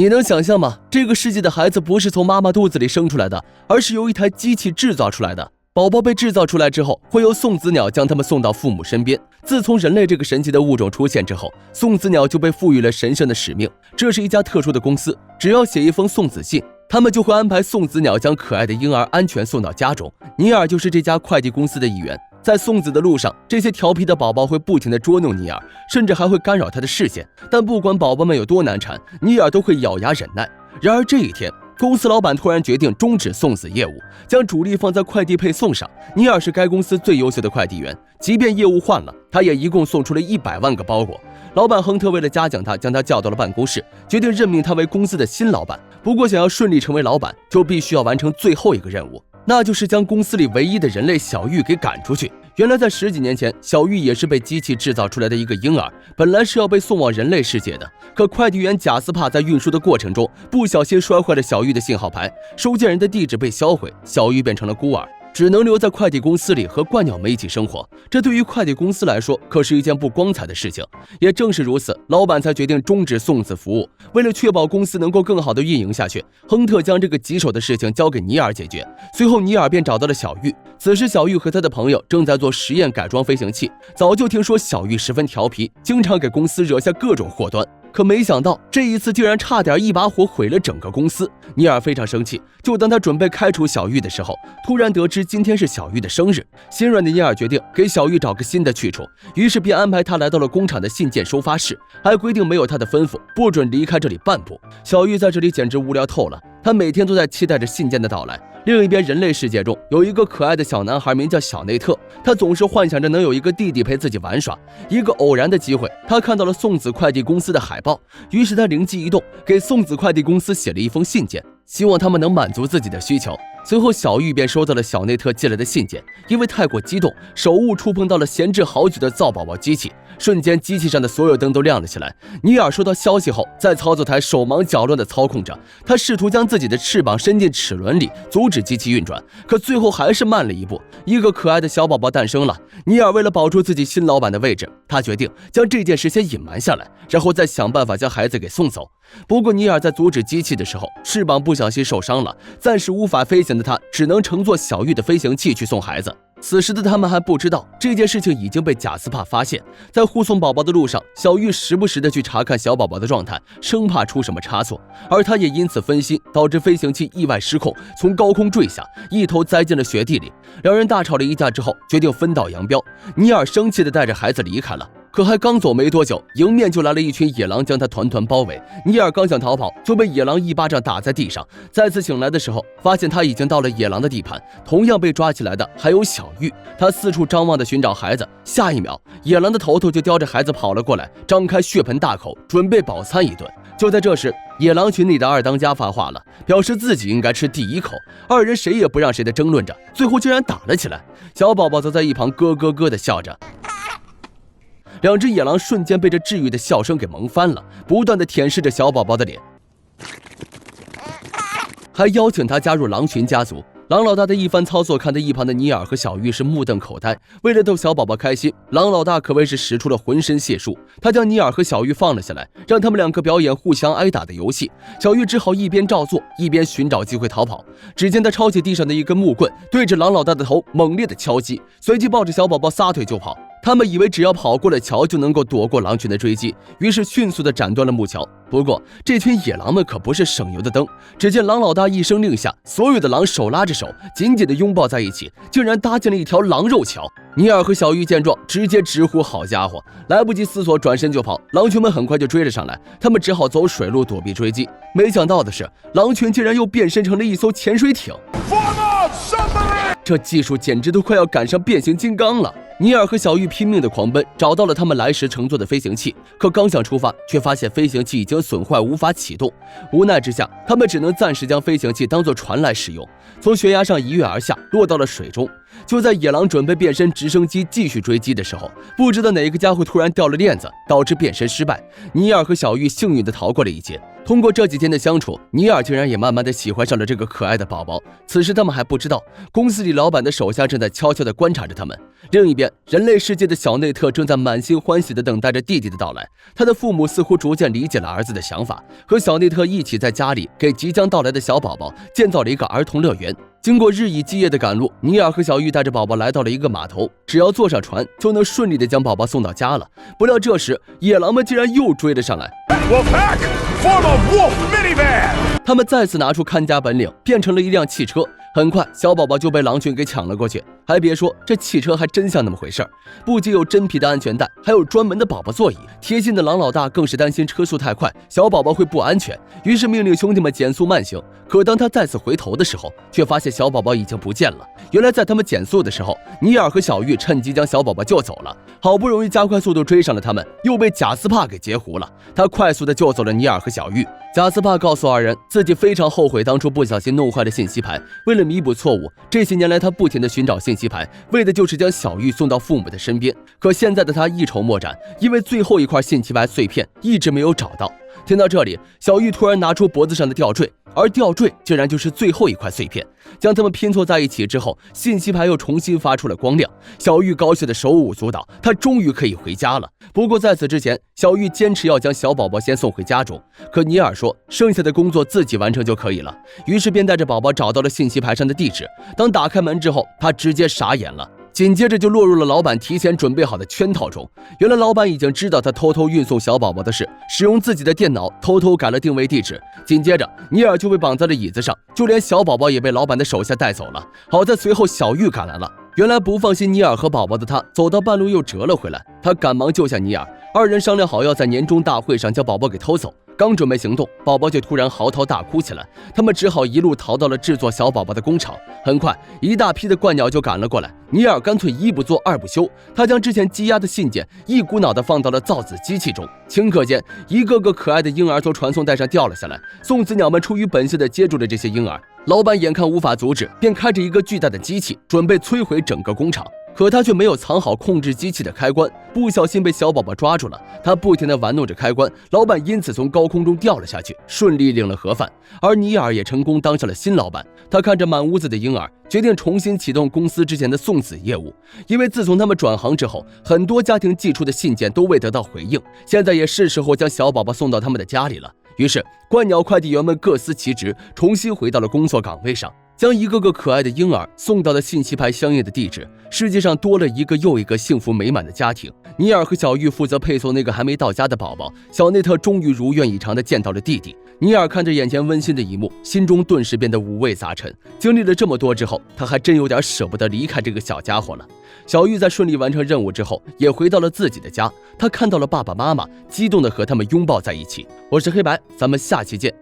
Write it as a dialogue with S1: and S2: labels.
S1: 你能想象吗？这个世界的孩子不是从妈妈肚子里生出来的，而是由一台机器制造出来的。宝宝被制造出来之后，会由送子鸟将他们送到父母身边。自从人类这个神奇的物种出现之后，送子鸟就被赋予了神圣的使命。这是一家特殊的公司，只要写一封送子信，他们就会安排送子鸟将可爱的婴儿安全送到家中。尼尔就是这家快递公司的一员。在送子的路上，这些调皮的宝宝会不停地捉弄尼尔，甚至还会干扰他的视线。但不管宝宝们有多难缠，尼尔都会咬牙忍耐。然而这一天，公司老板突然决定终止送子业务，将主力放在快递配送上。尼尔是该公司最优秀的快递员，即便业务换了，他也一共送出了100万个包裹。老板亨特为了嘉奖他，将他叫到了办公室，决定任命他为公司的新老板。不过想要顺利成为老板，就必须要完成最后一个任务，那就是将公司里唯一的人类小玉给赶出去。原来在10几年前，小玉也是被机器制造出来的一个婴儿，本来是要被送往人类世界的。可快递员贾斯帕在运输的过程中不小心摔坏了小玉的信号牌，收件人的地址被销毁，小玉变成了孤儿，只能留在快递公司里和鹳鸟们一起生活。这对于快递公司来说可是一件不光彩的事情。也正是如此，老板才决定终止送子服务。为了确保公司能够更好的运营下去，亨特将这个棘手的事情交给尼尔解决。随后尼尔便找到了小玉，此时小玉和他的朋友正在做实验改装飞行器。早就听说小玉十分调皮，经常给公司惹下各种祸端，可没想到这一次竟然差点一把火毁了整个公司。尼尔非常生气，就当他准备开除小玉的时候，突然得知今天是小玉的生日。心软的尼尔决定给小玉找个新的去处，于是便安排他来到了工厂的信件收发室，还规定没有他的吩咐不准离开这里半步。小玉在这里简直无聊透了，他每天都在期待着信件的到来。另一边人类世界中有一个可爱的小男孩，名叫小内特，他总是幻想着能有一个弟弟陪自己玩耍。一个偶然的机会，他看到了送子快递公司的海报，于是他灵机一动，给送子快递公司写了一封信件，希望他们能满足自己的需求。随后小玉便收到了小内特寄来的信件，因为太过激动，手误触碰到了闲置好久的造宝宝机器，瞬间机器上的所有灯都亮了起来。尼尔收到消息后，在操作台手忙脚乱地操控着，他试图将自己的翅膀伸进齿轮里阻止机器运转，可最后还是慢了一步。一个可爱的小宝宝诞生了。尼尔为了保住自己新老板的位置，他决定将这件事先隐瞒下来，然后再想办法将孩子给送走。不过尼尔在阻止机器的时候，翅膀不小心受伤了，暂时无法飞行的他只能乘坐小玉的飞行器去送孩子。此时的他们还不知道这件事情已经被贾斯帕发现。在护送宝宝的路上，小玉时不时的去查看小宝宝的状态，生怕出什么差错，而他也因此分心，导致飞行器意外失控，从高空坠下，一头栽进了雪地里。两人大吵了一架之后，决定分道扬镳。尼尔生气的带着孩子离开了，可还刚走没多久，迎面就来了一群野狼，将他团团包围。尼尔刚想逃跑，就被野狼一巴掌打在地上。再次醒来的时候，发现他已经到了野狼的地盘，同样被抓起来的还有小玉。他四处张望地寻找孩子，下一秒，野狼的头头就叼着孩子跑了过来，张开血盆大口，准备饱餐一顿。就在这时，野狼群里的二当家发话了，表示自己应该吃第一口。二人谁也不让谁的争论着，最后竟然打了起来。小宝宝则在一旁咯咯咯地笑着。两只野狼瞬间被这治愈的笑声给萌翻了，不断地舔舐着小宝宝的脸，还邀请他加入狼群家族。狼老大的一番操作看得一旁的尼尔和小玉是目瞪口呆。为了逗小宝宝开心，狼老大可谓是使出了浑身解数，他将尼尔和小玉放了下来，让他们两个表演互相挨打的游戏。小玉只好一边照做，一边寻找机会逃跑。只见他抄起地上的一根木棍，对着狼老大的头猛烈的敲击，随即抱着小宝宝撒腿就跑。他们以为只要跑过了桥就能够躲过狼群的追击，于是迅速地斩断了木桥。不过这群野狼们可不是省油的灯，只见狼老大一声令下，所有的狼手拉着手，紧紧地拥抱在一起，竟然搭建了一条狼肉桥。尼尔和小玉见状，直接直呼好家伙，来不及思索，转身就跑。狼群们很快就追了上来，他们只好走水路躲避追击。没想到的是，狼群竟然又变身成了一艘潜水艇，这技术简直都快要赶上变形金刚了。尼尔和小玉拼命地狂奔，找到了他们来时乘坐的飞行器，可刚想出发，却发现飞行器已经损坏，无法启动。无奈之下，他们只能暂时将飞行器当作船来使用，从悬崖上一跃而下，落到了水中。就在野狼准备变身直升机继续追击的时候，不知道哪个家伙突然掉了链子，导致变身失败。尼尔和小玉幸运地逃过了一劫。通过这几天的相处，尼尔竟然也慢慢的喜欢上了这个可爱的宝宝。此时他们还不知道，公司里老板的手下正在悄悄的观察着他们。另一边，人类世界的小内特正在满心欢喜的等待着弟弟的到来。他的父母似乎逐渐理解了儿子的想法，和小内特一起在家里给即将到来的小宝宝建造了一个儿童乐园。经过日以继夜的赶路，尼尔和小玉带着宝宝来到了一个码头，只要坐上船就能顺利的将宝宝送到家了。不料这时野狼们竟然又追了上来，他们再次拿出看家本领，变成了一辆汽车。很快小宝宝就被狼群给抢了过去。还别说，这汽车还真像那么回事儿，不仅有真皮的安全带，还有专门的宝宝座椅。贴心的狼老大更是担心车速太快，小宝宝会不安全，于是命令兄弟们减速慢行。可当他再次回头的时候，却发现小宝宝已经不见了。原来在他们减速的时候，尼尔和小玉趁机将小宝宝救走了。好不容易加快速度追上了他们，又被贾斯帕给截胡了。他快速的救走了尼尔和小玉。贾斯帕告诉二人，自己非常后悔当初不小心弄坏了信息牌，为了弥补错误，这些年来他不停地寻找信息牌，为的就是将小玉送到父母的身边。可现在的他一筹莫展，因为最后一块信息牌碎片一直没有找到。听到这里，小玉突然拿出脖子上的吊坠，而吊坠竟然就是最后一块碎片。将它们拼凑在一起之后，信息牌又重新发出了光亮。小玉高兴的手舞足蹈，她终于可以回家了。不过在此之前，小玉坚持要将小宝宝先送回家中，可尼尔说剩下的工作自己完成就可以了，于是便带着宝宝找到了信息牌上的地址。当打开门之后，他直接傻眼了，紧接着就落入了老板提前准备好的圈套中。原来老板已经知道他偷偷运送小宝宝的事，使用自己的电脑偷偷改了定位地址。紧接着尼尔就被绑在了椅子上，就连小宝宝也被老板的手下带走了。好在随后小玉赶来了，原来不放心尼尔和宝宝的他走到半路又折了回来，他赶忙救下尼尔，二人商量好要在年终大会上将宝宝给偷走。刚准备行动，宝宝就突然嚎啕大哭起来，他们只好一路逃到了制作小宝宝的工厂。很快一大批的鹳鸟就赶了过来，尼尔干脆一不做二不休，他将之前积压的信件一股脑的放到了造子机器中。顷刻间，一个个可爱的婴儿从传送带上掉了下来，送子鸟们出于本性的接住了这些婴儿。老板眼看无法阻止，便开着一个巨大的机器准备摧毁整个工厂。可他却没有藏好控制机器的开关，不小心被小宝宝抓住了。他不停地玩弄着开关，老板因此从高空中掉了下去，顺利领了盒饭。而尼尔也成功当上了新老板。他看着满屋子的婴儿，决定重新启动公司之前的送子业务。因为自从他们转行之后，很多家庭寄出的信件都未得到回应，现在也是时候将小宝宝送到他们的家里了。于是鹳鸟快递员们各司其职，重新回到了工作岗位上，将一个个可爱的婴儿送到了信息牌相应的地址。世界上多了一个又一个幸福美满的家庭。尼尔和小玉负责配送那个还没到家的宝宝，小内特终于如愿以偿地见到了弟弟。尼尔看着眼前温馨的一幕，心中顿时变得五味杂陈。经历了这么多之后，他还真有点舍不得离开这个小家伙了。小玉在顺利完成任务之后，也回到了自己的家。他看到了爸爸妈妈，激动地和他们拥抱在一起。我是黑白，咱们下期见。